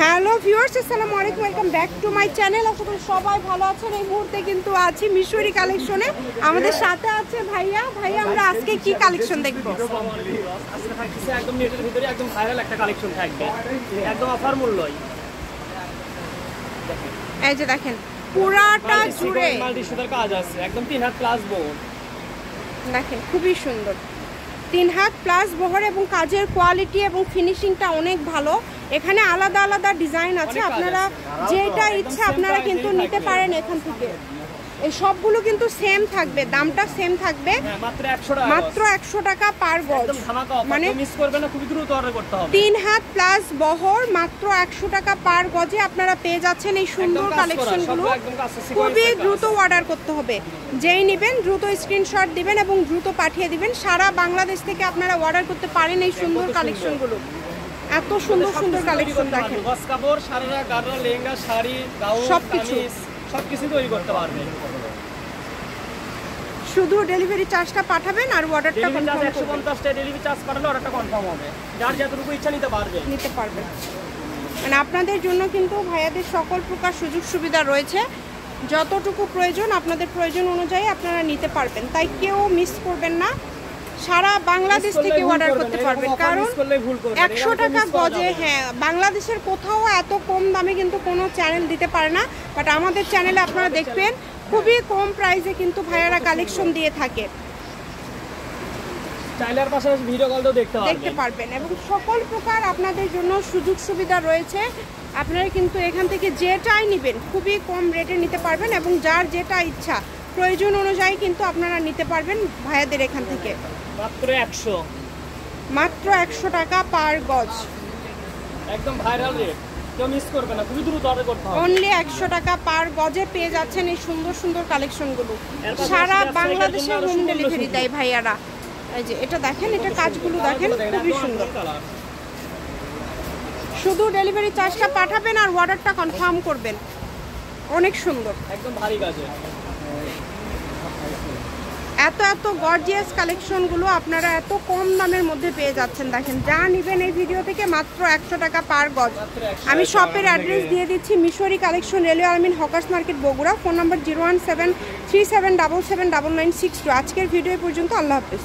Hello viewers, আসসালামু আলাইকুম, welcome back to my channel. আশা করি সবাই ভালো আছেন। এই মুহূর্তে কিন্তু আছি মিশরি কালেকশনে। আমাদের সাথে আছে ভাইয়া। আমরা আজকে কি কালেকশন দেখবো? আজকে থাকছে একদম নেটের ভিতরে একদম ভাইরাল একটা কালেকশন থাকবে, একদম অফার মূল্যই। এই যে দেখেন পুরাটা জুড়ে মাল্টি সুতার কাজ আছে, একদম 3 হাত প্লাস বোর্ড। দেখেন খুবই সুন্দর, 3 হাত প্লাস বহর এবং কাজের কোয়ালিটি এবং ফিনিশিংটা অনেক ভালো। এখানে আলাদা আলাদা ডিজাইন আছে, আপনারা যেটা ইচ্ছা আপনারা কিন্তু নিতে পারেন এখান থেকে। এই সবগুলো কিন্তু সেম থাকবে, দামটা সেম থাকবে, মাত্র 100 টাকা পার গজ। মানে মিস করবেন না, খুবই দ্রুত অর্ডার করতে হবে। 3 হাত প্লাস বহর মাত্র 100 টাকা পার গজে আপনারা পেয়ে যাচ্ছেন এই সুন্দর কালেকশনগুলো। খুবই দ্রুত অর্ডার করতে হবে, যেই নেবেন দ্রুত স্ক্রিনশট দিবেন এবং দ্রুত পাঠিয়ে দিবেন। সারা বাংলাদেশ থেকে আপনারা অর্ডার করতে পারেন এই সুন্দর কালেকশনগুলো। এত সুন্দর সুন্দর কালেকশন দেখেন, গস কাপড়, সারারা, গাড়রা, লেহেঙ্গা, শাড়ি, গাউন, কামিজ সবকিছু তৈরি করতে পারবেন। শুধু ডেলিভারি চার্জটা পাঠাবেন আর অর্ডারটা কনফার্ম করবেন। 150 টাকা ডেলিভারি চার্জ পাঠালে অর্ডারটা কনফার্ম হবে। যার যতটুকু ইচ্ছা নিতে পারবেন। মানে আপনাদের জন্য কিন্তু ভাইয়াদের সকল প্রকার সুযোগ সুবিধা রয়েছে। যতটুকু প্রয়োজন আপনাদের প্রয়োজন অনুযায়ী আপনারা নিতে পারবেন, তাই কেউ মিস করবেন না। সারা বাংলাদেশ থেকে অর্ডার করতে পারবেন, কারণ 100 টাকা গজে, হ্যাঁ, বাংলাদেশের কোথাও এত কম দামে কিন্তু কোনো চ্যানেল দিতে পারে না। বাট আমাদের চ্যানেলে আপনারা দেখবেন খুবই কম প্রাইসে কিন্তু ভাইয়ারা কালেকশন দিয়ে থাকে। চাইলার পাশাপাশি ভিডিও কলও দেখতে পারবেন এবং সকল প্রকার আপনাদের জন্য সুযোগ সুবিধা রয়েছে। আপনারা কিন্তু এখান থেকে যেটাই নেবেন খুবই কম রেটে নিতে পারবেন এবং যার যেটা ইচ্ছা প্রয়োজন অনুযায়ী কিন্তু আপনারা নিতে পারবেন ভাইয়াদের এখান থেকে। মাত্র 100 টাকা পার গজ, একদম ভাইরাল রেট, কেউ মিস করবে না, খুবই দ্রুত অর্ডার করতে হবে। অনলি 100 টাকা পার গজে পেয়ে যাচ্ছেন এই সুন্দর সুন্দর কালেকশনগুলো। সারা বাংলাদেশে হোম ডেলিভারি দেয় ভাইয়ারা। এই যে এটা দেখেন, এটা কাজগুলো দেখেন, খুবই সুন্দর। শুধু ডেলিভারি চার্জটা পাঠাবেন আর অর্ডারটা কনফার্ম করবেন। অনেক সুন্দর, একদম ভারী কাজে। এত গর্জিয়াস কালেকশনগুলো আপনারা এত কম দামের মধ্যে পেয়ে যাচ্ছেন। দেখেন, যা নেবেন এই ভিডিও থেকে মাত্র 100 টাকা পার গজ। আমি শপের অ্যাড্রেস দিয়ে দিচ্ছি, মিশরি কালেকশন, রেলওয়ে আলমিন, hawkers market, Bogura. Phone number 01737779962। আজকের ভিডিও পর্যন্ত, আল্লাহ হাফেজ।